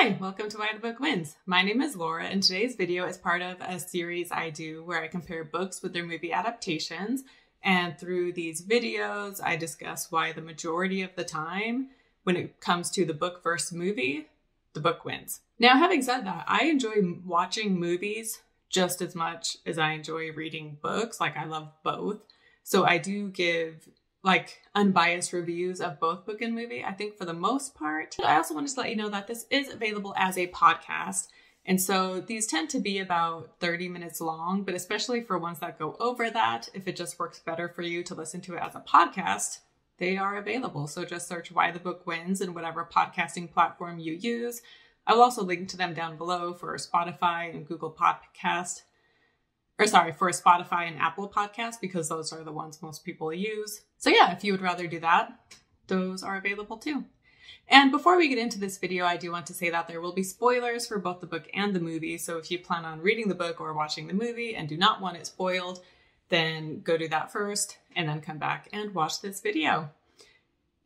Hi, welcome to Why the Book Wins. My name is Laura, and today's video is part of a series I do where I compare books with their movie adaptations. And through these videos, I discuss why the majority of the time, when it comes to the book versus movie, the book wins. Now, having said that, I enjoy watching movies just as much as I enjoy reading books. Like, I love both. So I do give unbiased reviews of both book and movie, I think, for the most part. I also wanted to let you know that this is available as a podcast. And so these tend to be about 30 minutes long, but especially for ones that go over that, if it just works better for you to listen to it as a podcast, they are available. So just search Why the Book Wins in whatever podcasting platform you use. I will also link to them down below for Spotify and Google Podcast. For Spotify and Apple Podcasts, because those are the ones most people use. So yeah, if you would rather do that, those are available too. And before we get into this video, I do want to say that there will be spoilers for both the book and the movie. So if you plan on reading the book or watching the movie and do not want it spoiled, then go do that first and then come back and watch this video.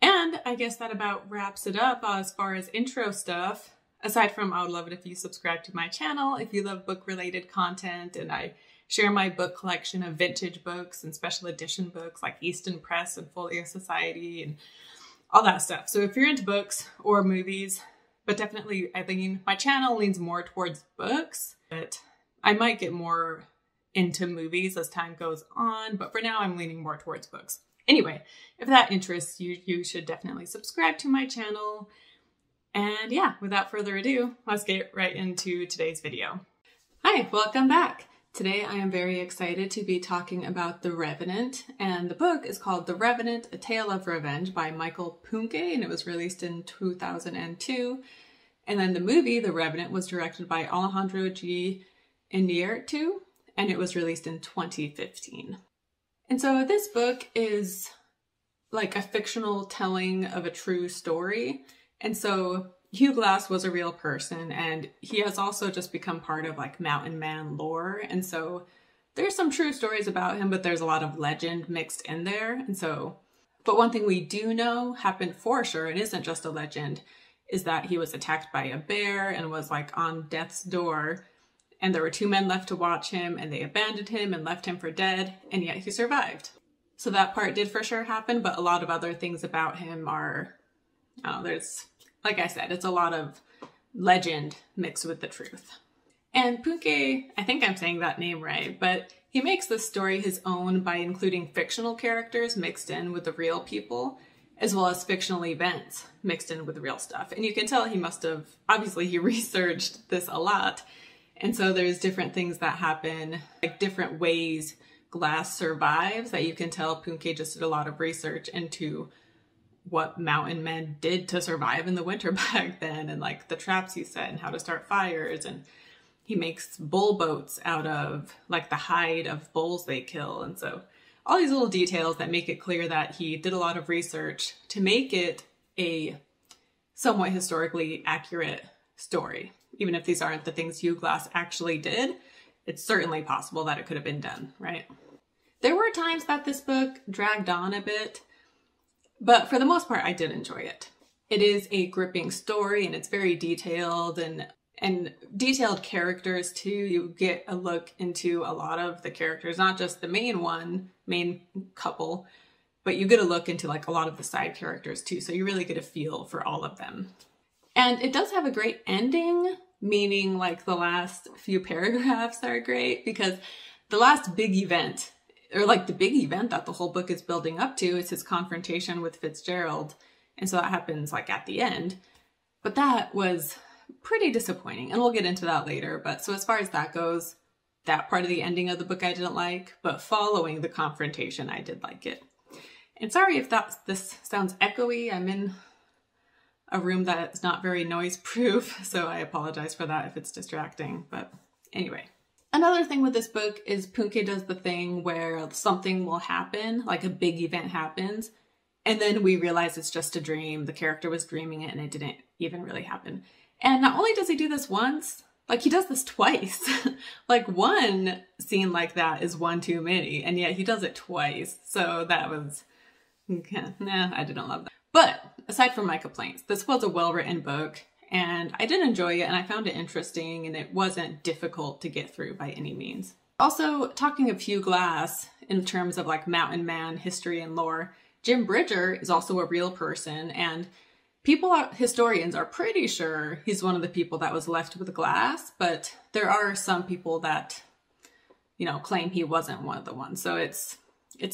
And I guess that about wraps it up as far as intro stuff. Aside from, I would love it if you subscribe to my channel if you love book-related content, and I share my book collection of vintage books and special edition books like Easton Press and Folio Society and all that stuff. So if you're into books or movies, but definitely I think my channel leans more towards books, but I might get more into movies as time goes on, but for now I'm leaning more towards books. Anyway, if that interests you, you should definitely subscribe to my channel. And yeah, without further ado, let's get right into today's video. Hi, welcome back. Today I am very excited to be talking about The Revenant, and the book is called The Revenant, A Tale of Revenge by Michael Pawnne, and it was released in 2002. And then the movie, The Revenant, was directed by Alejandro G. Iñárritu, and it was released in 2015. And so this book is like a fictional telling of a true story. And so Hugh Glass was a real person, and he has also just become part of like mountain man lore. And so there's some true stories about him, but there's a lot of legend mixed in there. And so, but one thing we do know happened for sure, and isn't just a legend, is that he was attacked by a bear and was like on death's door. And there were two men left to watch him, and they abandoned him and left him for dead, and yet he survived. So that part did for sure happen, but a lot of other things about him are, like I said, it's a lot of legend mixed with the truth. And Pawnne, I think I'm saying that name right, but he makes this story his own by including fictional characters mixed in with the real people, as well as fictional events mixed in with real stuff. And you can tell he must have, obviously he researched this a lot. And so there's different things that happen, like different ways Glass survives, that you can tell Pawnne just did a lot of research into what mountain men did to survive in the winter back then, and like the traps he set and how to start fires. And he makes bull boats out of like the hide of bulls they kill. And so all these little details that make it clear that he did a lot of research to make it a somewhat historically accurate story. Even if these aren't the things Hugh Glass actually did, it's certainly possible that it could have been done, right? There were times that this book dragged on a bit, but for the most part, I did enjoy it. It is a gripping story, and it's very detailed and detailed characters too. You get a look into a lot of the characters, not just the main couple, but you get a look into like a lot of the side characters too. So you really get a feel for all of them. And it does have a great ending, meaning like the last few paragraphs are great, because the last big event, or like the big event that the whole book is building up to, is his confrontation with Fitzgerald. And so that happens like at the end. But that was pretty disappointing, and we'll get into that later. But so as far as that goes, that part of the ending of the book I didn't like, but following the confrontation, I did like it. And sorry if this sounds echoey. I'm in a room that's not very noise proof, so I apologize for that if it's distracting. But anyway. Another thing with this book is Pawnne does the thing where something will happen, like a big event happens, and then we realize it's just a dream. The character was dreaming it and it didn't even really happen. And not only does he do this once, like he does this twice. Like one scene like that is one too many, and yet he does it twice. So that was, I didn't love that. But aside from my complaints, this was a well-written book, and I did enjoy it and I found it interesting, and it wasn't difficult to get through by any means. Also, talking of Hugh Glass in terms of like mountain man history and lore, Jim Bridger is also a real person, and historians are pretty sure he's one of the people that was left with glass, but there are some people that, you know, claim he wasn't one of the ones. So it's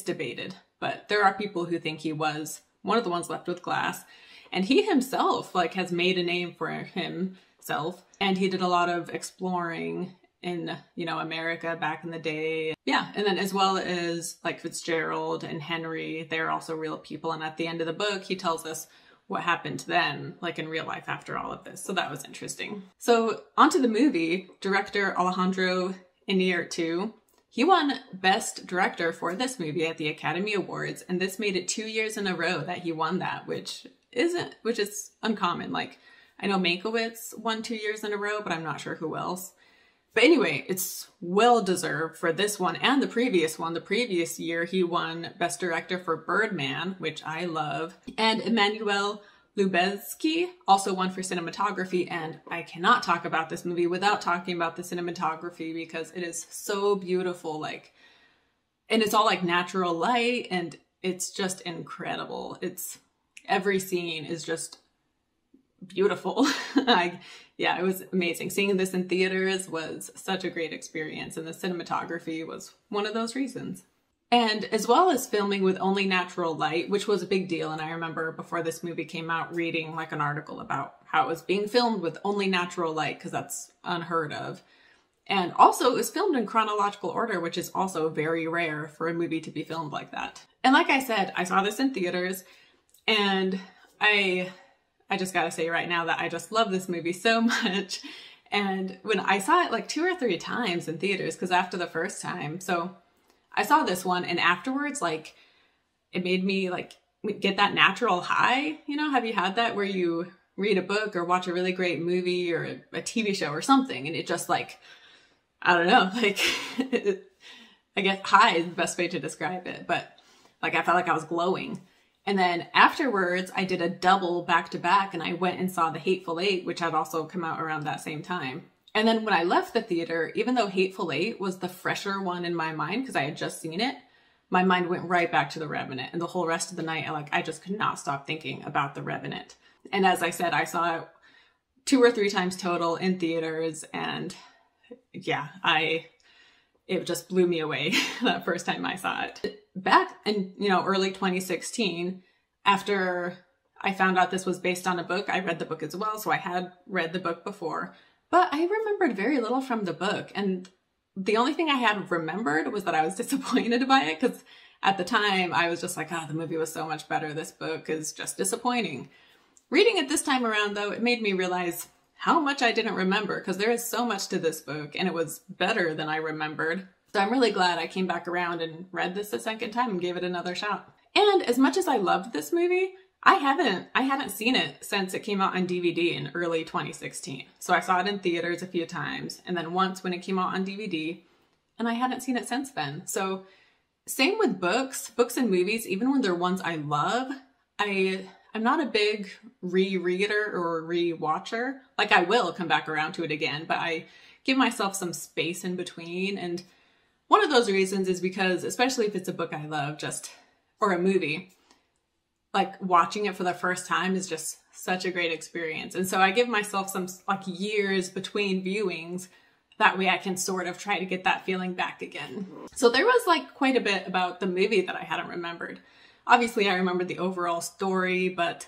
debated, but there are people who think he was one of the ones left with glass. And he himself like has made a name for himself, and he did a lot of exploring in, you know, America back in the day. Yeah, and then as well as like Fitzgerald and Henry, they're also real people. And at the end of the book, he tells us what happened to them, like in real life after all of this. So that was interesting. So onto the movie, director Alejandro Iñárritu, he won Best Director for this movie at the Academy Awards, and this made it 2 years in a row that he won that, which is uncommon. Like, I know Mankiewicz won 2 years in a row, but I'm not sure who else. But anyway, it's well deserved for this one and the previous one. The previous year, he won Best Director for Birdman, which I love. And Emmanuel Lubezki also won for cinematography. And I cannot talk about this movie without talking about the cinematography because it is so beautiful. Like, and it's all like natural light, and it's just incredible. Every scene is just beautiful. Yeah, it was amazing. Seeing this in theaters was such a great experience, and the cinematography was one of those reasons. And as well as filming with only natural light, which was a big deal. And I remember before this movie came out reading like an article about how it was being filmed with only natural light, because that's unheard of. And also it was filmed in chronological order, which is also very rare for a movie to be filmed like that. And like I said, I saw this in theaters, and I just gotta say right now that I just love this movie so much. And when I saw it like 2 or 3 times in theaters, because after the first time, so I saw this one, and afterwards, like, it made me like get that natural high. You know, have you had that where you read a book or watch a really great movie or a TV show or something, and it just like, I don't know, like, I guess high is the best way to describe it, but like I felt like I was glowing. And then afterwards, I did a double back-to-back, and I went and saw The Hateful Eight, which had also come out around that same time. And then when I left the theater, even though Hateful Eight was the fresher one in my mind because I had just seen it, my mind went right back to The Revenant. And the whole rest of the night, I just could not stop thinking about The Revenant. And as I said, I saw it 2 or 3 times total in theaters, and yeah, it just blew me away that first time I saw it. Back in, early 2016, after I found out this was based on a book, I read the book as well. So I had read the book before, but I remembered very little from the book. And the only thing I had remembered was that I was disappointed by it, because at the time I was just like, oh, the movie was so much better. This book is just disappointing. Reading it this time around, though, it made me realize how much I didn't remember, because there is so much to this book, and it was better than I remembered. So I'm really glad I came back around and read this a second time and gave it another shot. And as much as I loved this movie, I hadn't seen it since it came out on DVD in early 2016. So I saw it in theaters a few times, and then once when it came out on DVD, and I hadn't seen it since then. So same with books and movies, even when they're ones I love, I'm not a big rereader or rewatcher. Like, I will come back around to it again, but I give myself some space in between. And one of those reasons is because, especially if it's a book I love, or a movie, like watching it for the first time is just such a great experience. And so I give myself some years between viewings. That way I can sort of try to get that feeling back again. So there was quite a bit about the movie that I hadn't remembered. Obviously I remembered the overall story, but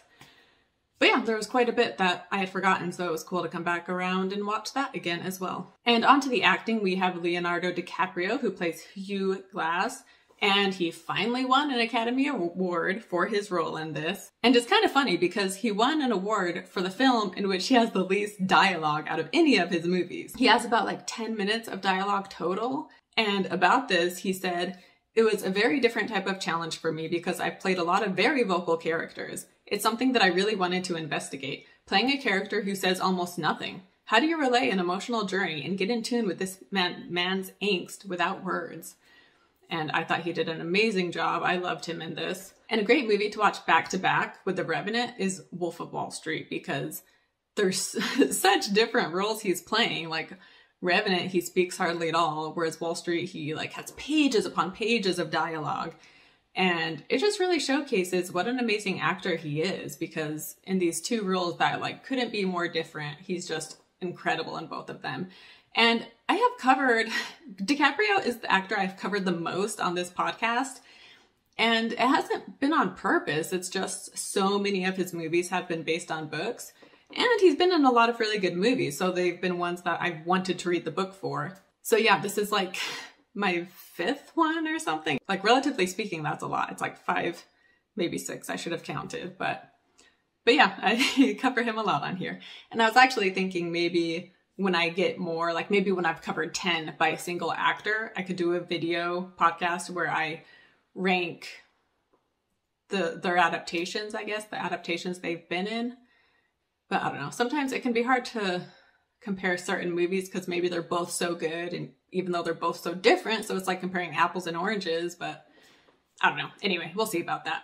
yeah, there was quite a bit that I had forgotten, so it was cool to come back around and watch that again as well. And onto the acting, we have Leonardo DiCaprio, who plays Hugh Glass, and he finally won an Academy Award for his role in this. And it's kind of funny because he won an award for the film in which he has the least dialogue out of any of his movies. He has about 10 minutes of dialogue total, and about this he said, "It was a very different type of challenge for me because I've played a lot of very vocal characters. It's something that I really wanted to investigate. Playing a character who says almost nothing. How do you relay an emotional journey and get in tune with this man's angst without words?" And I thought he did an amazing job. I loved him in this. And a great movie to watch back to back with The Revenant is Wolf of Wall Street, because there's such different roles he's playing. Like Revenant, he speaks hardly at all, whereas Wall Street, he like has pages upon pages of dialogue. And it just really showcases what an amazing actor he is, because in these two roles that like couldn't be more different, he's just incredible in both of them. And I have covered, DiCaprio is the actor I've covered the most on this podcast. And it hasn't been on purpose. It's just so many of his movies have been based on books. And he's been in a lot of really good movies. So they've been ones that I've wanted to read the book for. So yeah, this is like my 5th one or something. Like relatively speaking, that's a lot. It's like 5, maybe 6. I should have counted, but yeah, I cover him a lot on here. And I was actually thinking maybe when I get more, like maybe when I've covered 10 by a single actor, I could do a video podcast where I rank their adaptations, I guess, the adaptations they've been in. But I don't know, sometimes it can be hard to compare certain movies because maybe they're both so good, and even though they're both so different, so it's like comparing apples and oranges, but I don't know. Anyway, we'll see about that.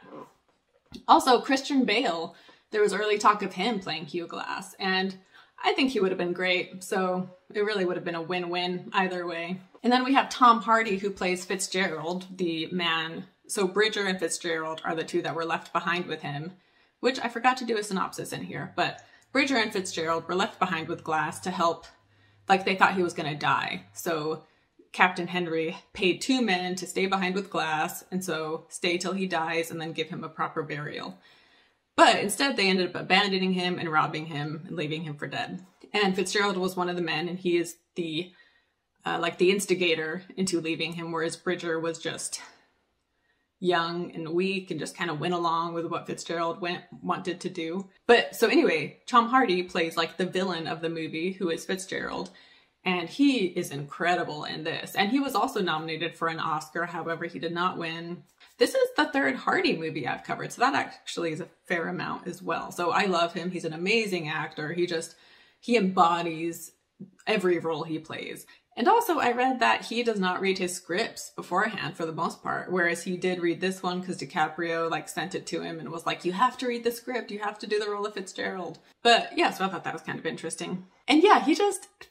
Also, Christian Bale, there was early talk of him playing Hugh Glass, and I think he would have been great, so it really would have been a win-win either way. And then we have Tom Hardy, who plays Fitzgerald, the man. So Bridger and Fitzgerald are the two that were left behind with him, which I forgot to do a synopsis in here, but Bridger and Fitzgerald were left behind with Glass to help, like they thought he was going to die. So Captain Henry paid 2 men to stay behind with Glass, and so stay till he dies and then give him a proper burial. But instead they ended up abandoning him and robbing him and leaving him for dead. And Fitzgerald was one of the men, and he is the like the instigator into leaving him, whereas Bridger was just young and weak and just kind of went along with what Fitzgerald wanted to do. But so anyway, Tom Hardy plays like the villain of the movie, who is Fitzgerald, and he is incredible in this. And he was also nominated for an Oscar, however he did not win. This is the 3rd Hardy movie I've covered, so that actually is a fair amount as well. So I love him. He's an amazing actor. He embodies every role he plays. And also, I read that he does not read his scripts beforehand for the most part, whereas he did read this one because DiCaprio like sent it to him and was like, you have to read the script, you have to do the role of Fitzgerald. But yeah, so I thought that was kind of interesting. And yeah,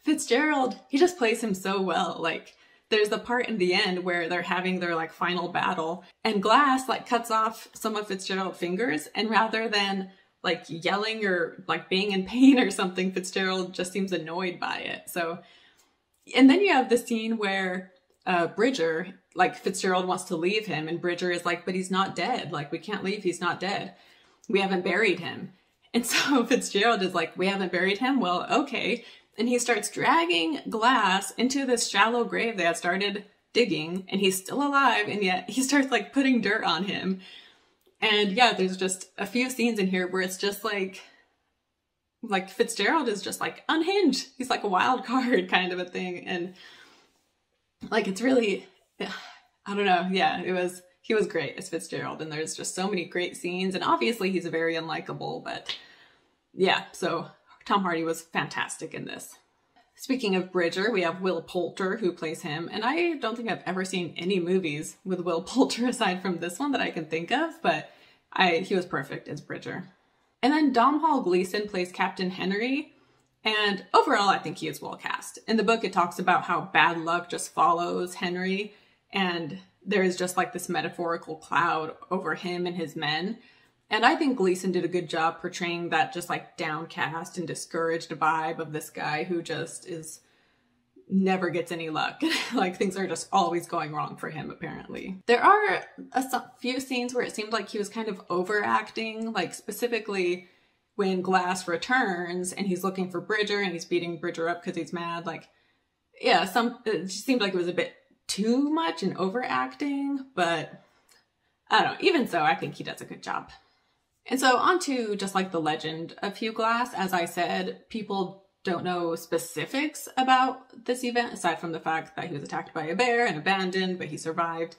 Fitzgerald, he just plays him so well. Like, there's the part in the end where they're having their like final battle, and Glass like cuts off some of Fitzgerald's fingers, and rather than like yelling or like being in pain or something, Fitzgerald just seems annoyed by it. So, and then you have the scene where Bridger, like Fitzgerald wants to leave him, and Bridger is like, but he's not dead. Like, we can't leave, he's not dead. We haven't buried him. And so Fitzgerald is like, we haven't buried him? Well, okay. And he starts dragging Glass into this shallow grave they had started digging, and he's still alive, and yet he starts like putting dirt on him. And yeah, there's just a few scenes in here where it's just like Fitzgerald is just like unhinged. He's like a wild card kind of a thing. And like, it's really, I don't know. Yeah, he was great as Fitzgerald, and there's just so many great scenes, and obviously he's very unlikable, but yeah, so Tom Hardy was fantastic in this. Speaking of Bridger, we have Will Poulter, who plays him, and I don't think I've ever seen any movies with Will Poulter aside from this one that I can think of, but he was perfect as Bridger. And then Domhnall Gleeson plays Captain Henry, and overall I think he is well cast. In the book it talks about how bad luck just follows Henry, and there is just like this metaphorical cloud over him and his men. And I think Gleeson did a good job portraying that just like downcast and discouraged vibe of this guy who just never gets any luck. Like, things are just always going wrong for him, apparently. There are a few scenes where it seemed like he was kind of overacting, like specifically when Glass returns and he's looking for Bridger and he's beating Bridger up because he's mad. Like, yeah, it just seemed like it was a bit too much and overacting, but I don't know. Even so, I think he does a good job. And so on to just like the legend of Hugh Glass. As I said, people don't know specifics about this event, aside from the fact that he was attacked by a bear and abandoned, but he survived.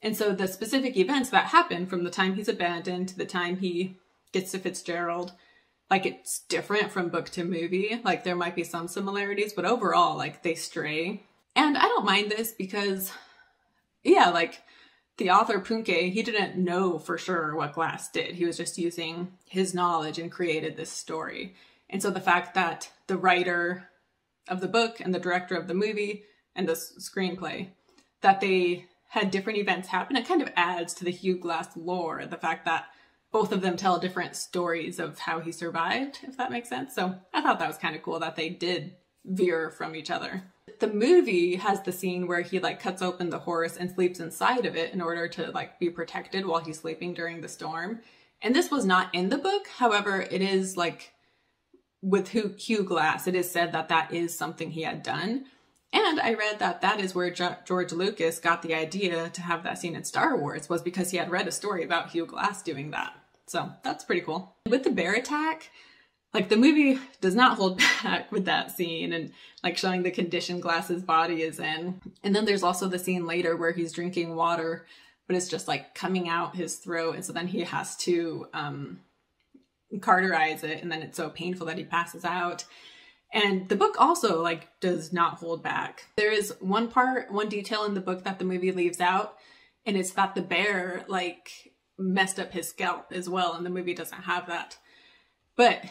And so the specific events that happen from the time he's abandoned to the time he gets to Fitzgerald, like, it's different from book to movie. Like, there might be some similarities, but overall, like, they stray. And I don't mind this because, yeah, like, the author Punke, he didn't know for sure what Glass did. He was just using his knowledge and created this story. And so the fact that the writer of the book and the director of the movie and the screenplay, that they had different events happen, it kind of adds to the Hugh Glass lore, the fact that both of them tell different stories of how he survived, if that makes sense. So I thought that was kind of cool that they did veer from each other. The movie has the scene where he like cuts open the horse and sleeps inside of it in order to like be protected while he's sleeping during the storm. And this was not in the book. However, it is like with Hugh Glass, it is said that that is something he had done. And I read that that is where George Lucas got the idea to have that scene in Star Wars, was because he had read a story about Hugh Glass doing that. So that's pretty cool. With the bear attack, like the movie does not hold back with that scene and like showing the condition Glass's body is in. And then there's also the scene later where he's drinking water, but it's just like coming out his throat. And so then he has to cauterize it, and then it's so painful that he passes out. And the book also like does not hold back. There is one detail in the book that the movie leaves out, and it's that the bear like messed up his scalp as well, and the movie doesn't have that. But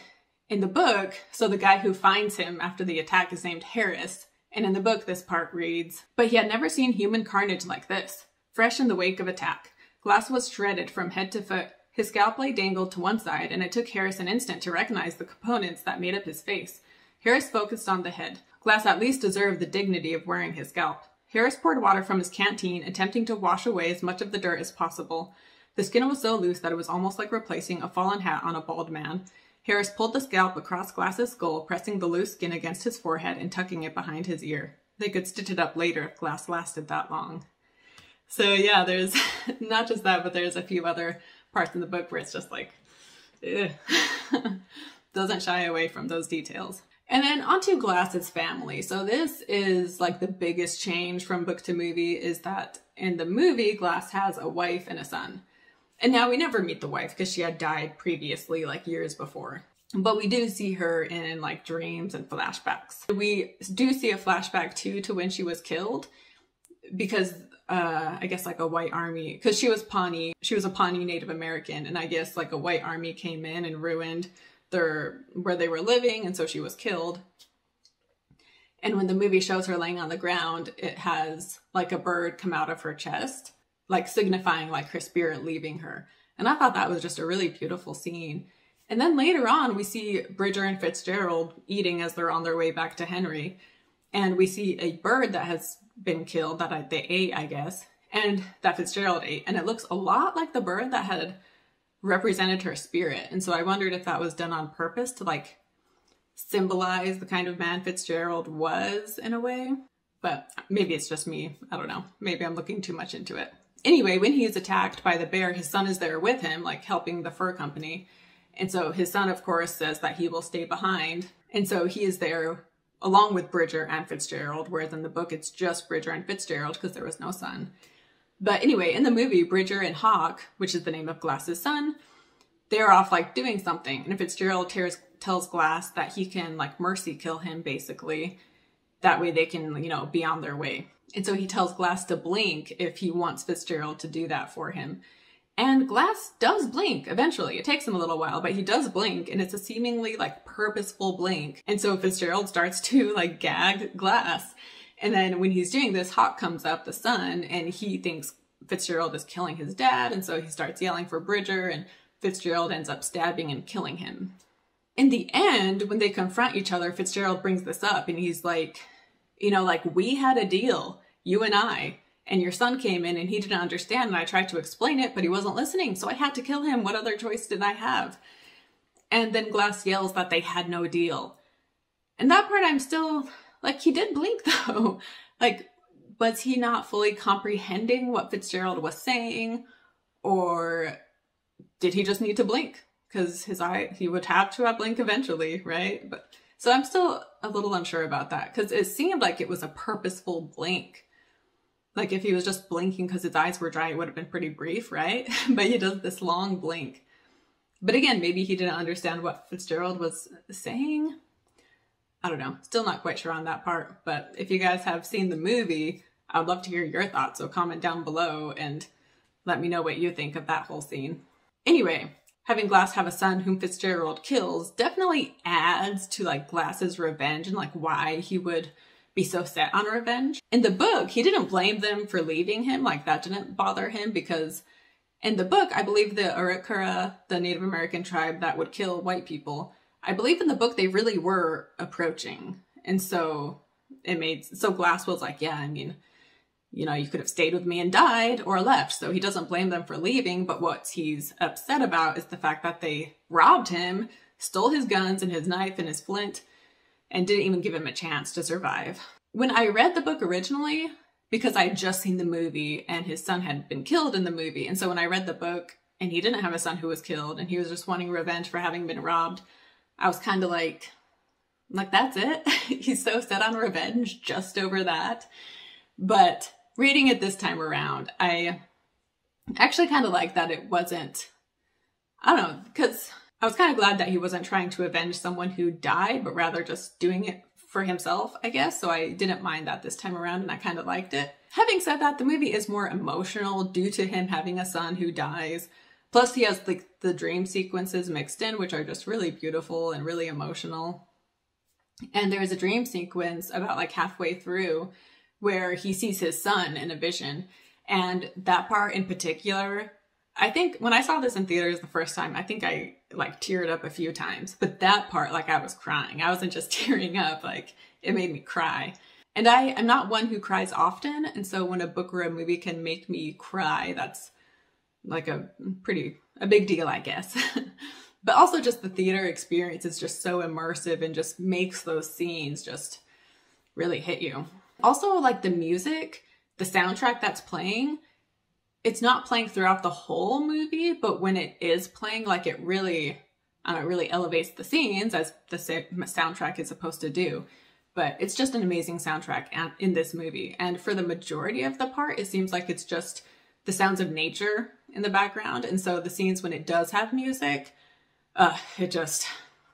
in the book, so the guy who finds him after the attack is named Harris, and in the book this part reads, "But he had never seen human carnage like this. Fresh in the wake of attack. Glass was shredded from head to foot. His scalp lay dangled to one side, and it took Harris an instant to recognize the components that made up his face. Harris focused on the head. Glass at least deserved the dignity of wearing his scalp. Harris poured water from his canteen, attempting to wash away as much of the dirt as possible. The skin was so loose that it was almost like replacing a fallen hat on a bald man. Harris pulled the scalp across Glass's skull, pressing the loose skin against his forehead and tucking it behind his ear. They could stitch it up later if Glass lasted that long." So yeah, there's not just that, but there's a few other parts in the book where it's just like, doesn't shy away from those details. And then onto Glass's family. So this is like the biggest change from book to movie, is that in the movie, Glass has a wife and a son. And now we never meet the wife because she had died previously, like years before. But we do see her in like dreams and flashbacks. We do see a flashback too to when she was killed, because I guess like a white army, because she was a Pawnee Native American, and I guess like a white army came in and ruined where they were living, and so she was killed. And when the movie shows her laying on the ground, it has like a bird come out of her chest, like signifying like her spirit leaving her. And I thought that was just a really beautiful scene. And then later on, we see Bridger and Fitzgerald eating as they're on their way back to Henry. And we see a bird that has been killed that they ate, I guess, and that Fitzgerald ate. And it looks a lot like the bird that had represented her spirit. And so I wondered if that was done on purpose to like symbolize the kind of man Fitzgerald was in a way. But maybe it's just me. I don't know. Maybe I'm looking too much into it. Anyway, when he is attacked by the bear, his son is there with him, like helping the fur company. And so his son, of course, says that he will stay behind. And so he is there along with Bridger and Fitzgerald, whereas in the book it's just Bridger and Fitzgerald because there was no son. But anyway, in the movie, Bridger and Hawk, which is the name of Glass's son, they're off like doing something. And Fitzgerald tells Glass that he can like mercy kill him, basically. That way they can, you know, be on their way. And so he tells Glass to blink if he wants Fitzgerald to do that for him. And Glass does blink eventually. It takes him a little while, but he does blink, and it's a seemingly like purposeful blink. And so Fitzgerald starts to like gag Glass. And then when he's doing this, Hawk comes up, the son, and he thinks Fitzgerald is killing his dad. And so he starts yelling for Bridger, and Fitzgerald ends up stabbing and killing him. In the end, when they confront each other, Fitzgerald brings this up, and he's like, you know, like, we had a deal, you and I, and your son came in and he didn't understand, and I tried to explain it, but he wasn't listening, so I had to kill him. What other choice did I have? And then Glass yells that they had no deal. And that part I'm still, like, he did blink though. Like, was he not fully comprehending what Fitzgerald was saying? Or did he just need to blink? Because he would have to blink eventually, right? But so I'm still a little unsure about that, because it seemed like it was a purposeful blink. Like if he was just blinking because his eyes were dry, it would have been pretty brief, right? But he does this long blink. But again, maybe he didn't understand what Fitzgerald was saying. I don't know. Still not quite sure on that part. But if you guys have seen the movie, I would love to hear your thoughts. So comment down below and let me know what you think of that whole scene. Anyway, having Glass have a son whom Fitzgerald kills definitely adds to like Glass's revenge and like why he would be so set on revenge. In the book, he didn't blame them for leaving him, like that didn't bother him, because in the book, I believe the Arikara, the Native American tribe that would kill white people, I believe in the book they really were approaching. And so so Glass was like, yeah, I mean, you know, you could have stayed with me and died or left. So he doesn't blame them for leaving, but what he's upset about is the fact that they robbed him, stole his guns and his knife and his flint, and didn't even give him a chance to survive. When I read the book originally, because I had just seen the movie and his son had been killed in the movie, and so when I read the book and he didn't have a son who was killed and he was just wanting revenge for having been robbed, I was kind of like, that's it? He's so set on revenge just over that. But reading it this time around, I actually kind of like that it wasn't, I don't know, because I was kind of glad that he wasn't trying to avenge someone who died, but rather just doing it for himself, I guess. So I didn't mind that this time around and I kind of liked it. Having said that, the movie is more emotional due to him having a son who dies. Plus he has like the dream sequences mixed in, which are just really beautiful and really emotional. And there's a dream sequence about like halfway through where he sees his son in a vision. And that part in particular, I think when I saw this in theaters the first time, I think I like teared up a few times, but that part, like I was crying. I wasn't just tearing up, like it made me cry. And I'm not one who cries often. And so when a book or a movie can make me cry, that's like a big deal, I guess. But also just the theater experience is just so immersive and just makes those scenes just really hit you. Also, like the music, the soundtrack that's playing, it's not playing throughout the whole movie, but when it is playing, like it really, it really elevates the scenes as the soundtrack is supposed to do. But it's just an amazing soundtrack in this movie. And for the majority of the part, it seems like it's just the sounds of nature in the background. And so the scenes when it does have music, it just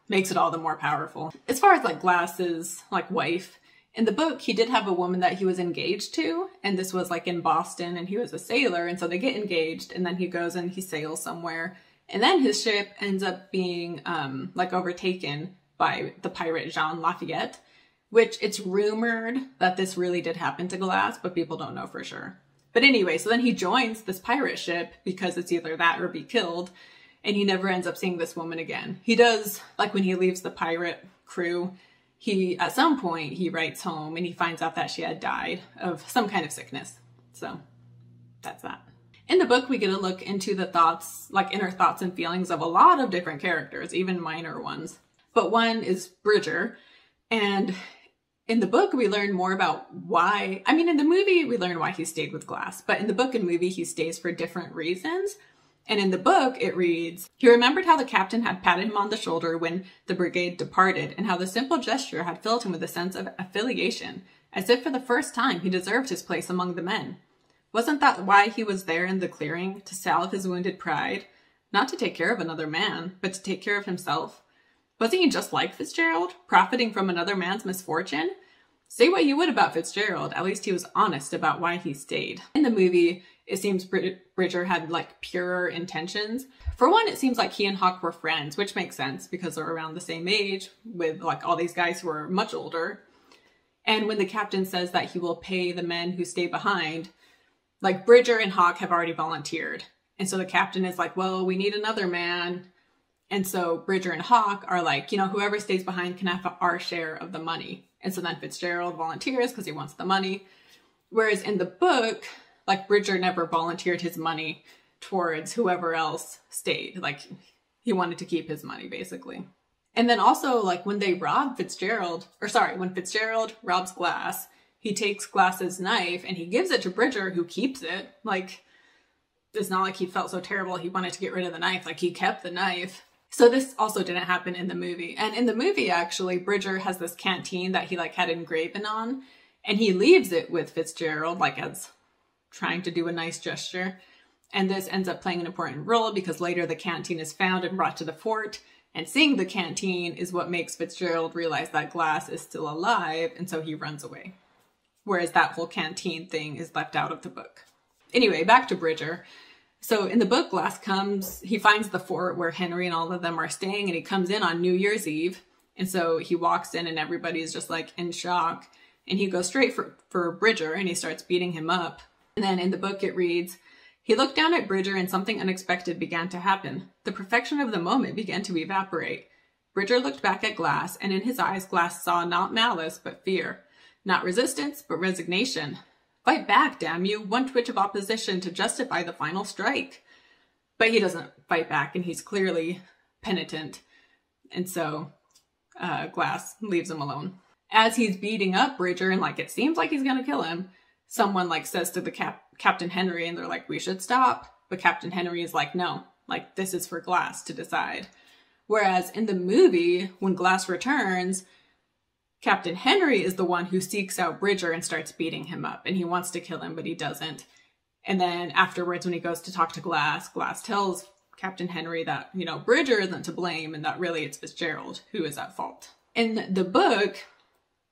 makes it all the more powerful. As far as like Glass's like wife, in the book, he did have a woman that he was engaged to, and this was like in Boston, and he was a sailor, and so they get engaged, and then he goes and he sails somewhere, and then his ship ends up being like overtaken by the pirate Jean Lafayette, which it's rumored that this really did happen to Glass, but people don't know for sure. But anyway, so then he joins this pirate ship because it's either that or be killed, and he never ends up seeing this woman again. He does, like when he leaves the pirate crew, at some point, he writes home and he finds out that she had died of some kind of sickness. So that's that. In the book, we get a look into the thoughts, like inner thoughts and feelings of a lot of different characters, even minor ones. But one is Bridger. And in the book, we learn more about why, I mean, in the movie, we learn why he stayed with Glass, but in the book and movie, he stays for different reasons. And in the book, it reads, he remembered how the captain had patted him on the shoulder when the brigade departed, and how the simple gesture had filled him with a sense of affiliation, as if for the first time he deserved his place among the men. Wasn't that why he was there in the clearing, to salve his wounded pride? Not to take care of another man, but to take care of himself? Wasn't he just like Fitzgerald, profiting from another man's misfortune? Say what you would about Fitzgerald, at least he was honest about why he stayed. In the movie, it seems Bridger had like purer intentions. For one, it seems like he and Hawk were friends, which makes sense because they're around the same age with like all these guys who are much older. And when the captain says that he will pay the men who stay behind, like Bridger and Hawk have already volunteered. And so the captain is like, well, we need another man. And so Bridger and Hawk are like, you know, whoever stays behind can have our share of the money. And so then Fitzgerald volunteers because he wants the money. Whereas in the book, like Bridger never volunteered his money towards whoever else stayed. Like he wanted to keep his money basically. And then also like when they rob Fitzgerald, when Fitzgerald robs Glass, he takes Glass's knife and he gives it to Bridger, who keeps it. Like it's not like he felt so terrible he wanted to get rid of the knife. Like he kept the knife. So this also didn't happen in the movie. And in the movie, actually, Bridger has this canteen that he like had engraven on, and he leaves it with Fitzgerald, like as trying to do a nice gesture. And this ends up playing an important role because later the canteen is found and brought to the fort, and seeing the canteen is what makes Fitzgerald realize that Glass is still alive, and so he runs away. Whereas that whole canteen thing is left out of the book. Anyway, back to Bridger. So in the book, Glass he finds the fort where Henry and all of them are staying, and he comes in on New Year's Eve. And so he walks in and everybody's just like in shock. And he goes straight for Bridger and he starts beating him up. And then in the book it reads, "He looked down at Bridger and something unexpected began to happen. The perfection of the moment began to evaporate. Bridger looked back at Glass, and in his eyes Glass saw not malice but fear. Not resistance but resignation. Fight back, damn you, one twitch of opposition to justify the final strike." But he doesn't fight back, and he's clearly penitent. And so Glass leaves him alone. As he's beating up Bridger and like it seems like he's gonna kill him, someone like says to the Captain Henry, and they're like, "We should stop." But Captain Henry is like, "No, like this is for Glass to decide." Whereas in the movie, when Glass returns, Captain Henry is the one who seeks out Bridger and starts beating him up, and he wants to kill him, but he doesn't. And then afterwards, when he goes to talk to Glass, Glass tells Captain Henry that, you know, Bridger isn't to blame and that really it's Fitzgerald who is at fault. In the book,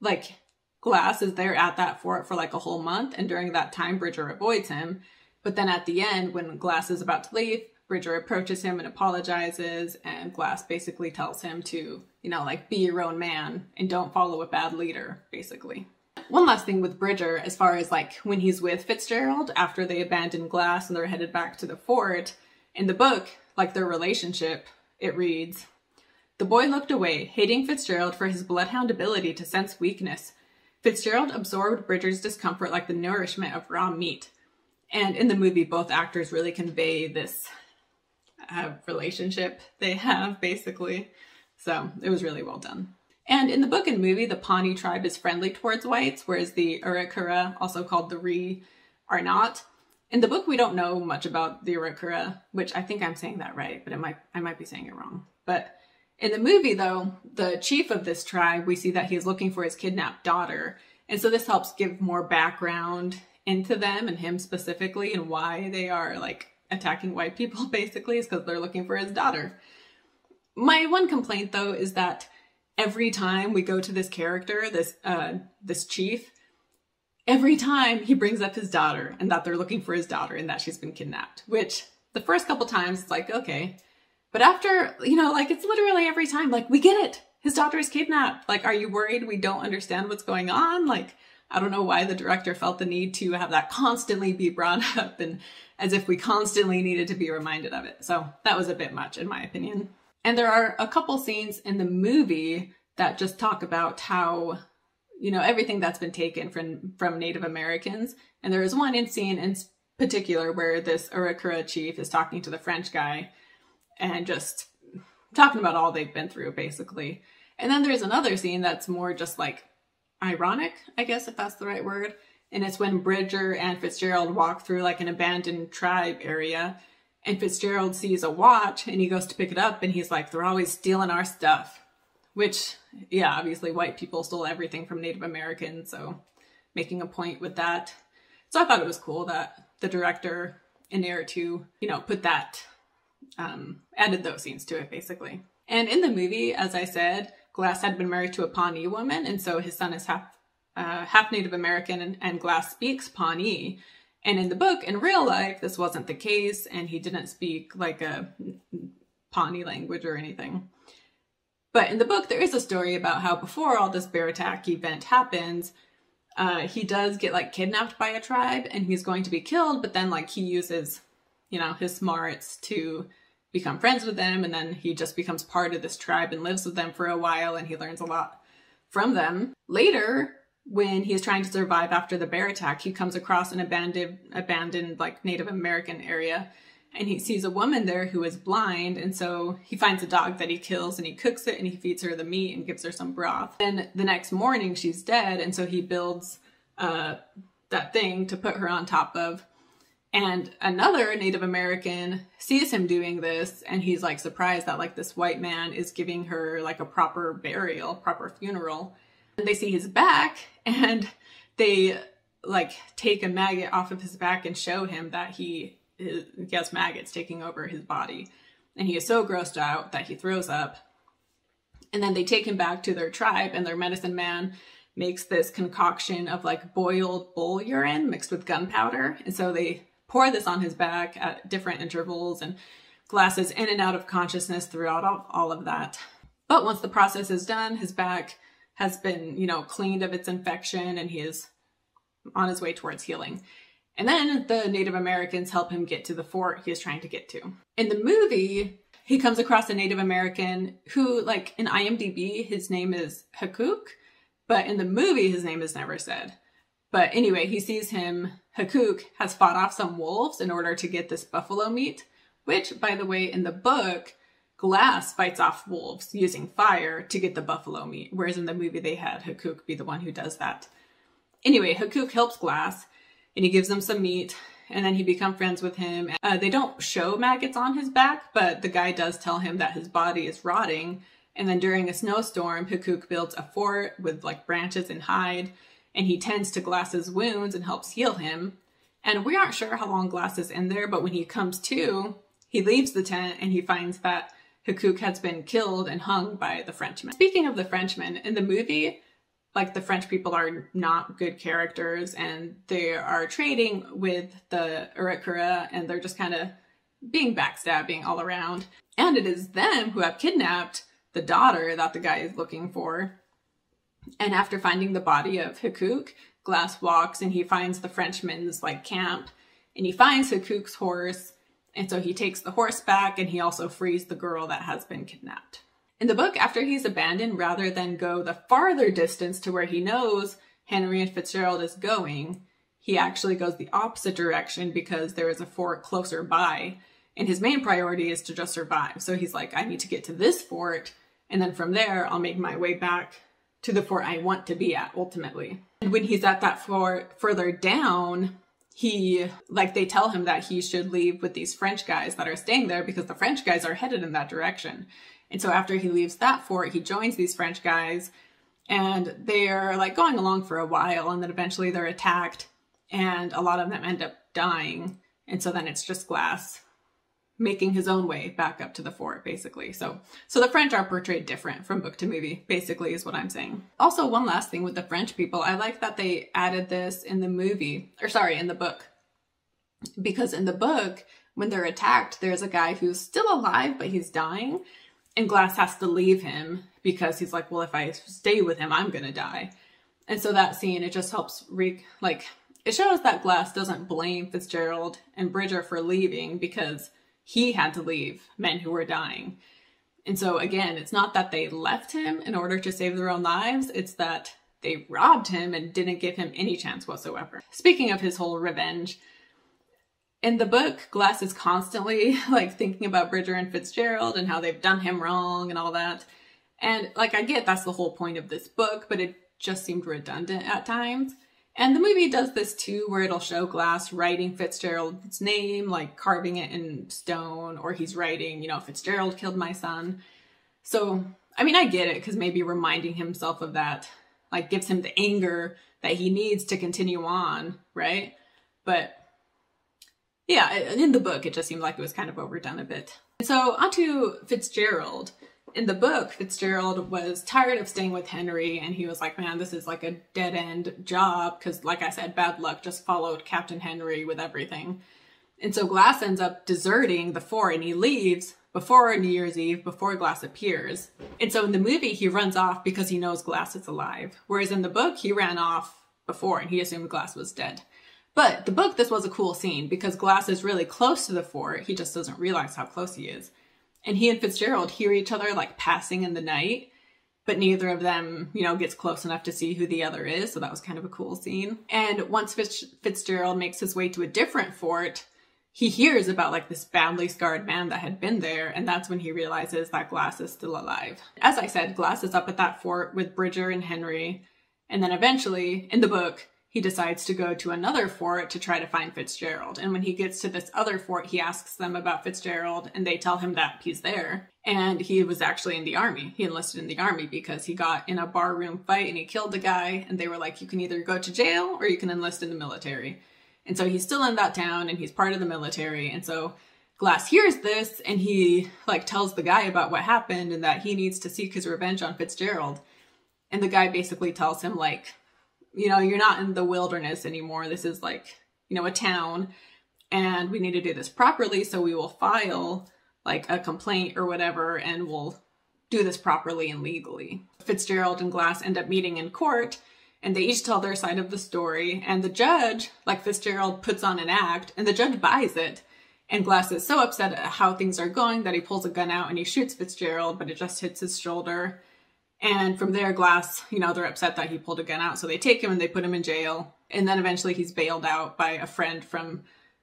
like, Glass is there at that fort for like a whole month, and during that time, Bridger avoids him. But then at the end, when Glass is about to leave, Bridger approaches him and apologizes, and Glass basically tells him to, you know, like, be your own man and don't follow a bad leader, basically. One last thing with Bridger, as far as like when he's with Fitzgerald after they abandon Glass and they're headed back to the fort, in the book, like their relationship, it reads, "The boy looked away, hating Fitzgerald for his bloodhound ability to sense weakness. Fitzgerald absorbed Bridger's discomfort like the nourishment of raw meat." And in the movie, both actors really convey this relationship they have, basically. So it was really well done. And in the book and movie, the Pawnee tribe is friendly towards whites, whereas the Arikara, also called the Ree, are not. In the book, we don't know much about the Arikara, which I think I'm saying that right, but I might be saying it wrong. But in the movie, though, the chief of this tribe, we see that he's looking for his kidnapped daughter. And so this helps give more background into them and him specifically, and why they are like attacking white people, basically, is because they're looking for his daughter. My one complaint, though, is that every time we go to this character, this chief, every time he brings up his daughter and that they're looking for his daughter and that she's been kidnapped, which the first couple times it's like, okay. But after, you know, like it's literally every time, like, we get it. His daughter is kidnapped. Like, are you worried we don't understand what's going on? Like, I don't know why the director felt the need to have that constantly be brought up, and as if we constantly needed to be reminded of it. So that was a bit much, in my opinion. And there are a couple scenes in the movie that just talk about how, you know, everything that's been taken from Native Americans. And there is one scene in particular where this Arikara chief is talking to the French guy and just talking about all they've been through, basically. And then there's another scene that's more just like ironic, I guess, if that's the right word. And it's when Bridger and Fitzgerald walk through like an abandoned tribe area, and Fitzgerald sees a watch and he goes to pick it up and he's like, "They're always stealing our stuff." Which, yeah, obviously white people stole everything from Native Americans, so making a point with that. So I thought it was cool that the director in there to, you know, put that, added those scenes to it, basically. And in the movie, as I said, Glass had been married to a Pawnee woman, and so his son is half Native American, and Glass speaks Pawnee. And in the book, in real life, this wasn't the case, and he didn't speak like a Pawnee language or anything. But in the book, there is a story about how before all this bear attack event happens, he does get like kidnapped by a tribe and he's going to be killed, but then like he uses, you know, his smarts to become friends with them, and then he just becomes part of this tribe and lives with them for a while, and he learns a lot from them. Later, when he's trying to survive after the bear attack, he comes across an abandoned like Native American area, and he sees a woman there who is blind, and so he finds a dog that he kills and he cooks it and he feeds her the meat and gives her some broth. And the next morning she's dead, and so he builds that thing to put her on top of. And another Native American sees him doing this, and he's like surprised that like this white man is giving her like a proper burial, proper funeral. And they see his back, and they like take a maggot off of his back and show him that he has maggots taking over his body. And he is so grossed out that he throws up. And then they take him back to their tribe, and their medicine man makes this concoction of like boiled bull urine mixed with gunpowder. And so they pour this on his back at different intervals, and Glass is in and out of consciousness throughout all of that. But once the process is done, his back has been, you know, cleaned of its infection, and he is on his way towards healing. And then the Native Americans help him get to the fort he is trying to get to. In the movie, he comes across a Native American who, like, in IMDb, his name is Hikuc, but in the movie, his name is never said. But anyway, he sees him. Hikuc has fought off some wolves in order to get this buffalo meat, which, by the way, in the book, Glass fights off wolves using fire to get the buffalo meat, whereas in the movie they had Hikuc be the one who does that. Anyway, Hikuc helps Glass, and he gives him some meat, and then he becomes friends with him. They don't show maggots on his back, but the guy does tell him that his body is rotting, and then during a snowstorm, Hikuc builds a fort with like branches and hide, and he tends to Glass's wounds and helps heal him. And we aren't sure how long Glass is in there, but when he comes to, he leaves the tent and he finds that Hikuc has been killed and hung by the Frenchman. Speaking of the Frenchman, in the movie, like, the French people are not good characters, and they are trading with the Arikara, and they're just kind of being backstabbing all around. And it is them who have kidnapped the daughter that the guy is looking for. And after finding the body of Hikuc, Glass walks and he finds the Frenchman's like camp, and he finds Hikuc's horse. And so he takes the horse back, and he also frees the girl that has been kidnapped. In the book, after he's abandoned, rather than go the farther distance to where he knows Henry and Fitzgerald is going, he actually goes the opposite direction because there is a fort closer by. And his main priority is to just survive. So he's like, I need to get to this fort, and then from there, I'll make my way back to the fort I want to be at, ultimately. And when he's at that fort further down, they tell him that he should leave with these French guys that are staying there because the French guys are headed in that direction. And so after he leaves that fort, he joins these French guys, and they're like going along for a while, and then eventually they're attacked, and a lot of them end up dying. And so then it's just Glass making his own way back up to the fort, basically. So the French are portrayed different from book to movie, basically, is what I'm saying. Also, one last thing with the French people, I like that they added this in the in the book. Because in the book, when they're attacked, there's a guy who's still alive, but he's dying. And Glass has to leave him because he's like, well, if I stay with him, I'm gonna die. And so that scene, it just helps it shows that Glass doesn't blame Fitzgerald and Bridger for leaving because he had to leave men who were dying. And so again, it's not that they left him in order to save their own lives, it's that they robbed him and didn't give him any chance whatsoever. Speaking of his whole revenge, in the book, Glass is constantly thinking about Bridger and Fitzgerald and how they've done him wrong and all that. And I get that's the whole point of this book, but it just seemed redundant at times. And the movie does this too, where it'll show Glass writing Fitzgerald's name, carving it in stone, or he's writing, Fitzgerald killed my son. So, I mean, I get it, because maybe reminding himself of that, gives him the anger that he needs to continue on, right? But yeah, in the book, it just seemed like it was kind of overdone a bit. So onto Fitzgerald. In the book, Fitzgerald was tired of staying with Henry, and he was like, man, this is like a dead-end job, because like I said, bad luck just followed Captain Henry with everything. And so Glass ends up deserting the fort, and he leaves before New Year's Eve, before Glass appears. And so in the movie, he runs off because he knows Glass is alive. Whereas in the book, he ran off before, and he assumed Glass was dead. But the book, this was a cool scene, because Glass is really close to the fort. He just doesn't realize how close he is. And he and Fitzgerald hear each other passing in the night, but neither of them, gets close enough to see who the other is. So that was kind of a cool scene. And once Fitzgerald makes his way to a different fort, he hears about this badly scarred man that had been there. And that's when he realizes that Glass is still alive. As I said, Glass is up at that fort with Bridger and Henry. And then eventually in the book, he decides to go to another fort to try to find Fitzgerald. And when he gets to this other fort, he asks them about Fitzgerald, and they tell him that he's there. And he was actually in the army. He enlisted in the army because he got in a barroom fight and he killed the guy. And they were like, you can either go to jail or you can enlist in the military. And so he's still in that town and he's part of the military. And so Glass hears this and he tells the guy about what happened and that he needs to seek his revenge on Fitzgerald. And the guy basically tells him you're not in the wilderness anymore. This is a town. and we need to do this properly, so we will file like a complaint or whatever, and we'll do this properly and legally. Fitzgerald and Glass end up meeting in court, and they each tell their side of the story, and the judge, like Fitzgerald, puts on an act, and the judge buys it. And Glass is so upset at how things are going that he pulls a gun out and he shoots Fitzgerald, but it just hits his shoulder. And from there, Glass, they're upset that he pulled a gun out, so they take him and they put him in jail. And then eventually he's bailed out by a friend from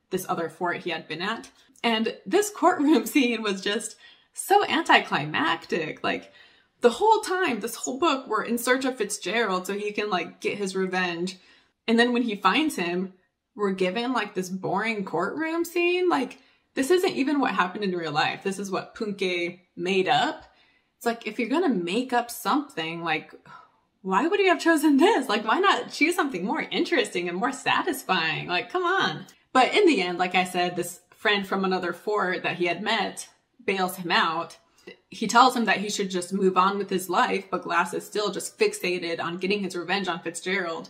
this other fort he had been at. And this courtroom scene was just so anticlimactic. Like, the whole time, this whole book, we're in search of Fitzgerald so he can, like, get his revenge. And then when he finds him, we're given, like, this boring courtroom scene. Like, this isn't even what happened in real life. This is what Pawnne made up. It's like, if you're gonna make up something, like, why would you have chosen this? Like, why not choose something more interesting and more satisfying? Like, come on. But in the end, like I said, this friend from another fort that he had met bails him out. He tells him that he should just move on with his life, but Glass is still just fixated on getting his revenge on Fitzgerald.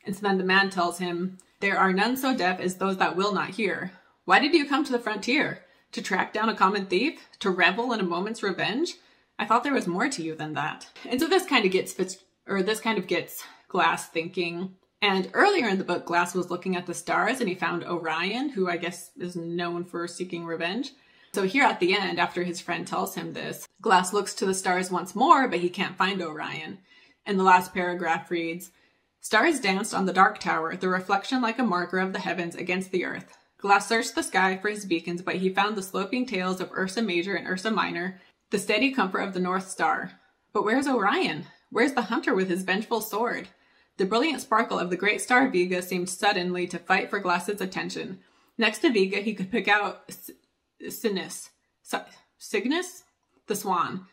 And so then the man tells him, "There are none so deaf as those that will not hear. Why did you come to the frontier? To track down a common thief? To revel in a moment's revenge? I thought there was more to you than that." And so this kind of gets Glass thinking. And earlier in the book, Glass was looking at the stars and he found Orion, who I guess is known for seeking revenge. So here at the end, after his friend tells him this, Glass looks to the stars once more, but he can't find Orion. And the last paragraph reads, "Stars danced on the dark tower, the reflection like a marker of the heavens against the earth. Glass searched the sky for his beacons, but he found the sloping tails of Ursa Major and Ursa Minor, the steady comfort of the North Star. But where's Orion? Where's the hunter with his vengeful sword?" The brilliant sparkle of the great star Vega seemed suddenly to fight for Glass's attention. Next to Vega, he could pick out Cygnus, the swan.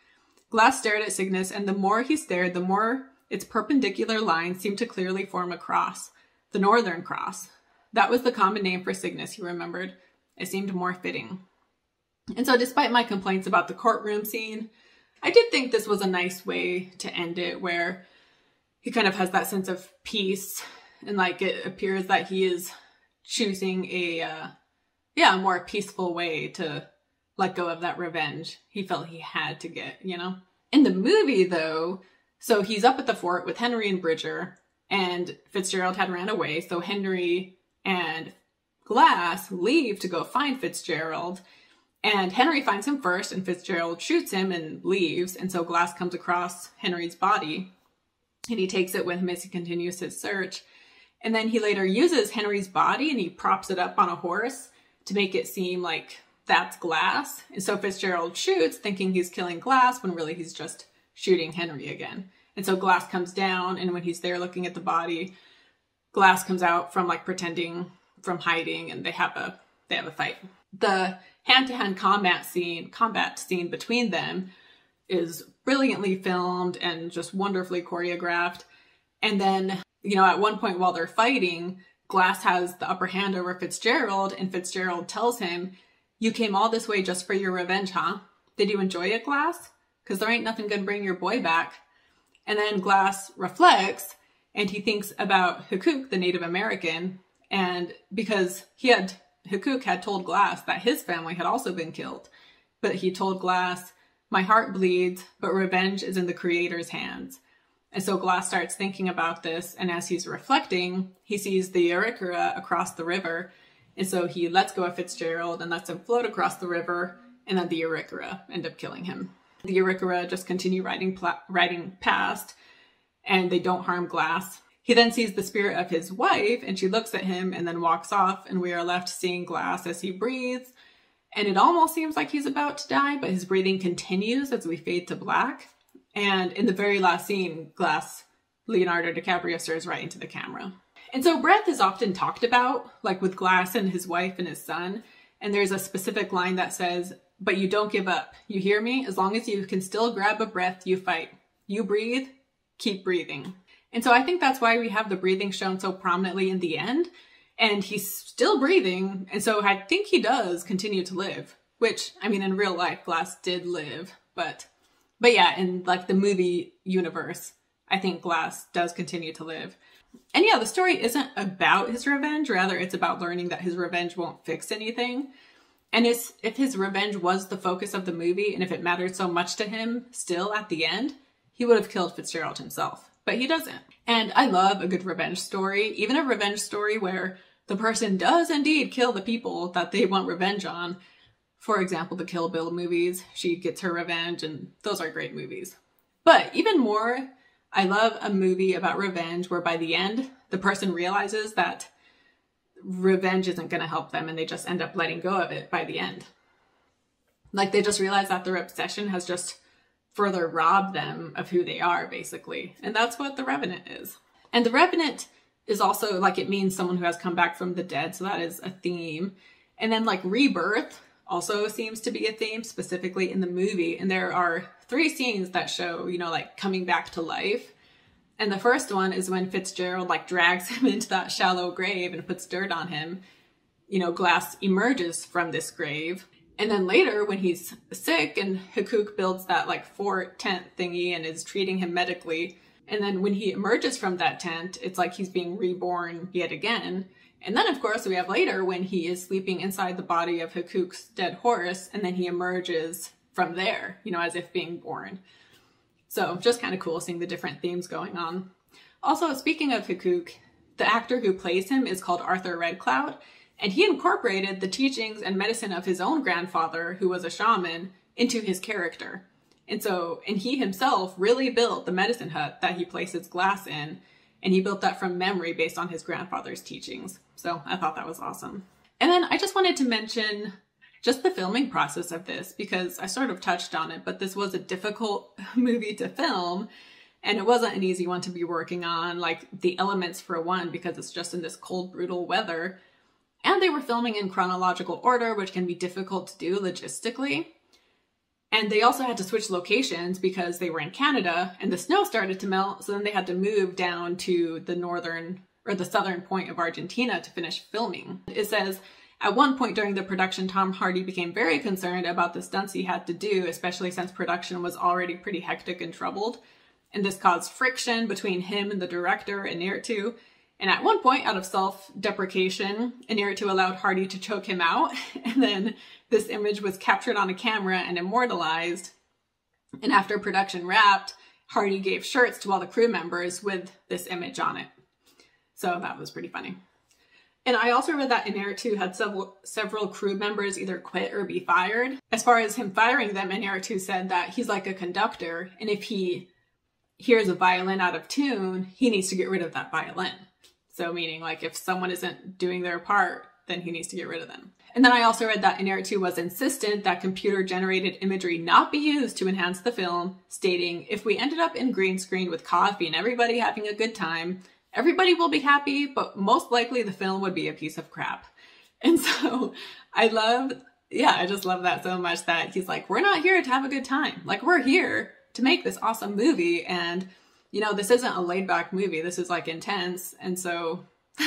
Glass stared at Cygnus, and the more he stared, the more its perpendicular lines seemed to clearly form a cross. The Northern Cross. That was the common name for Cygnus, he remembered. It seemed more fitting. And so despite my complaints about the courtroom scene, I did think this was a nice way to end it, where he kind of has that sense of peace, and like it appears that he is choosing a more peaceful way to let go of that revenge he felt he had to get, In the movie though, so he's up at the fort with Henry and Bridger, and Fitzgerald had ran away, so Henry and Glass leave to go find Fitzgerald, and Henry finds him first, and Fitzgerald shoots him and leaves, and so Glass comes across Henry's body, and he takes it with him as he continues his search. And then he later uses Henry's body and he props it up on a horse to make it seem like that's Glass. And so Fitzgerald shoots thinking he's killing Glass when really he's just shooting Henry again. And so Glass comes down, and when he's there looking at the body, Glass comes out from like pretending from hiding, and they have a fight. The hand-to-hand combat scene between them is brilliantly filmed and just wonderfully choreographed. And then, at one point while they're fighting, Glass has the upper hand over Fitzgerald, and Fitzgerald tells him, "You came all this way just for your revenge, huh? Did you enjoy it, Glass? Because there ain't nothing gonna bring your boy back." And then Glass reflects, and he thinks about Hikuc, the Native American, and because Hikuc had told Glass that his family had also been killed, but he told Glass, "My heart bleeds, but revenge is in the Creator's hands." And so Glass starts thinking about this, and as he's reflecting, he sees the Arikara across the river, and so he lets go of Fitzgerald and lets him float across the river, and then the Arikara end up killing him. The Arikara just continue riding past, and they don't harm Glass. He then sees the spirit of his wife, and she looks at him and then walks off, and we are left seeing Glass as he breathes. And it almost seems like he's about to die, but his breathing continues as we fade to black. And in the very last scene, Leonardo DiCaprio stares right into the camera. And so breath is often talked about, like with Glass and his wife and his son. And there's a specific line that says, "But you don't give up. You hear me? As long as you can still grab a breath, you fight. You breathe, keep breathing." And so I think that's why we have the breathing shown so prominently in the end. And he's still breathing, and so I think he does continue to live. Which, I mean, in real life, Glass did live, but yeah, in like the movie universe, I think Glass does continue to live. And yeah, the story isn't about his revenge, rather it's about learning that his revenge won't fix anything. And if his revenge was the focus of the movie, and if it mattered so much to him still at the end, he would have killed Fitzgerald himself. But he doesn't. And I love a good revenge story, even a revenge story where the person does indeed kill the people that they want revenge on. For example, the Kill Bill movies, she gets her revenge, and those are great movies. But even more, I love a movie about revenge where by the end, the person realizes that revenge isn't going to help them and they just end up letting go of it by the end. Like they just realize that their obsession has just further robbed them of who they are, basically. And that's what The Revenant is. And The Revenant is also, like, it means someone who has come back from the dead, so that is a theme. And then, like, rebirth also seems to be a theme, specifically in the movie. And there are 3 scenes that show, you know, like, coming back to life. And the first one is when Fitzgerald, like, drags him into that shallow grave and puts dirt on him. You know, Glass emerges from this grave. And then later, when he's sick and Hikuc builds that, like, fort tent thingy and is treating him medically, and then when he emerges from that tent, it's like he's being reborn yet again. And then, of course, we have later when he is sleeping inside the body of Hikuc's dead horse, and then he emerges from there, you know, as if being born. So just kind of cool seeing the different themes going on. Also, speaking of Hikuc, the actor who plays him is called Arthur Redcloud, and he incorporated the teachings and medicine of his own grandfather, who was a shaman, into his character. And he himself really built the medicine hut that he places Glass in, and he built that from memory based on his grandfather's teachings. So I thought that was awesome. And then I just wanted to mention just the filming process of this, because I sort of touched on it, but this was a difficult movie to film, and it wasn't an easy one to be working on, like the elements for one, because it's just in this cold, brutal weather. And they were filming in chronological order, which can be difficult to do logistically. And they also had to switch locations because they were in Canada and the snow started to melt. So then they had to move down to the southern point of Argentina to finish filming. It says, at one point during the production, Tom Hardy became very concerned about the stunts he had to do, especially since production was already pretty hectic and troubled. And this caused friction between him and the director, Inarritu. And at one point, out of self-deprecation, Inarritu allowed Hardy to choke him out. And then this image was captured on a camera and immortalized. And after production wrapped, Hardy gave shirts to all the crew members with this image on it. So that was pretty funny. And I also read that Inarritu had several crew members either quit or be fired. As far as him firing them, Inarritu said that he's like a conductor. And if he hears a violin out of tune, he needs to get rid of that violin. So meaning, like, if someone isn't doing their part, then he needs to get rid of them. And then I also read that Inarritu was insistent that computer-generated imagery not be used to enhance the film, stating, if we ended up in green screen with coffee and everybody having a good time, everybody will be happy, but most likely the film would be a piece of crap. And so I just love that so much that he's like, we're not here to have a good time. Like, we're here to make this awesome movie, and you know, this isn't a laid back movie. This is like intense. And so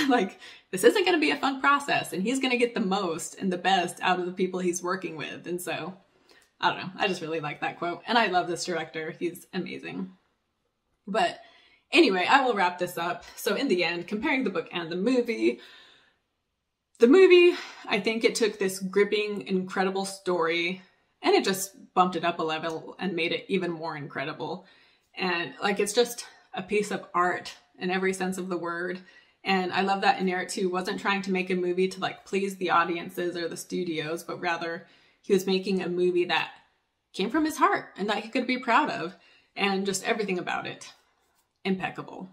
like, this isn't going to be a fun process, and he's going to get the most and the best out of the people he's working with. And so I don't know. I just really like that quote. And I love this director. He's amazing. But anyway, I will wrap this up. So in the end, comparing the book and the movie, I think it took this gripping, incredible story and it just bumped it up a level and made it even more incredible. And like, it's just a piece of art in every sense of the word. And I love that Inarritu wasn't trying to make a movie to like please the audiences or the studios, but rather he was making a movie that came from his heart and that he could be proud of, and just everything about it. Impeccable.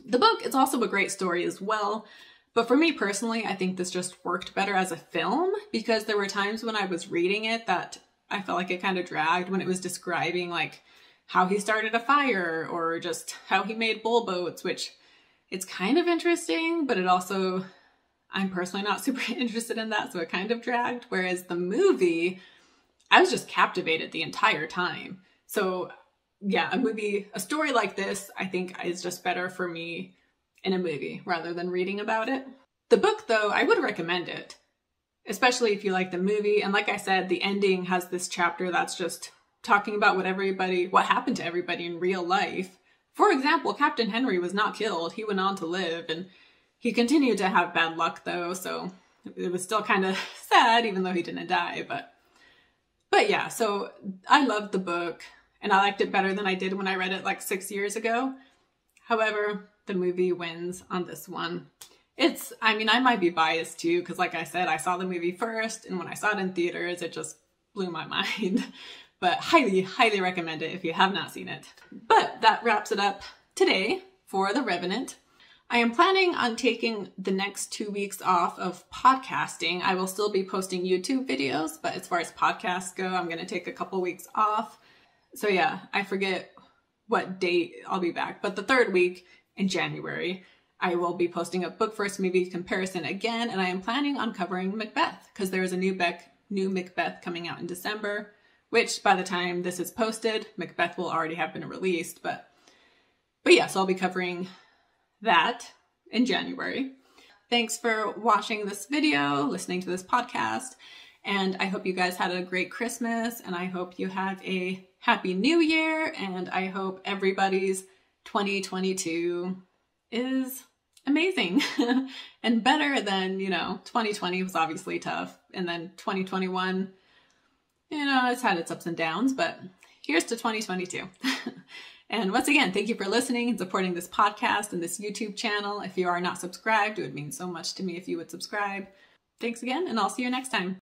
The book is also a great story as well, but for me personally, I think this just worked better as a film, because there were times when I was reading it that I felt like it kind of dragged when it was describing like how he started a fire or just how he made bull boats, which it's kind of interesting, but it also, I'm personally not super interested in that, so it kind of dragged. Whereas the movie, I was just captivated the entire time. So yeah, a story like this, I think is just better for me in a movie rather than reading about it. The book though, I would recommend it, especially if you like the movie. And like I said, the ending has this chapter that's just talking about what happened to everybody in real life For example, Captain Henry was not killed. He went on to live, and he continued to have bad luck though, so it was still kind of sad even though he didn't die. But yeah, so I loved the book and I liked it better than I did when I read it like 6 years ago. However, the movie wins on this one. I mean, I might be biased too, because like I said, I saw the movie first, and when I saw it in theaters, it just blew my mind. But highly, highly recommend it if you have not seen it. But that wraps it up today for The Revenant. I am planning on taking the next 2 weeks off of podcasting. I will still be posting YouTube videos, but as far as podcasts go, I'm going to take a couple weeks off. So yeah, I forget what date I'll be back, but the 3rd week in January, I will be posting a book versus movie comparison again, and I am planning on covering Macbeth because there is a new Macbeth coming out in December, which by the time this is posted, Macbeth will already have been released. But yeah, so I'll be covering that in January. Thanks for watching this video, listening to this podcast, and I hope you guys had a great Christmas, and I hope you have a happy new year, and I hope everybody's 2022 is amazing and better than, 2020 was obviously tough, and then 2021, it's had its ups and downs, but here's to 2022. And once again, thank you for listening and supporting this podcast and this YouTube channel. If you are not subscribed, it would mean so much to me if you would subscribe. Thanks again, and I'll see you next time.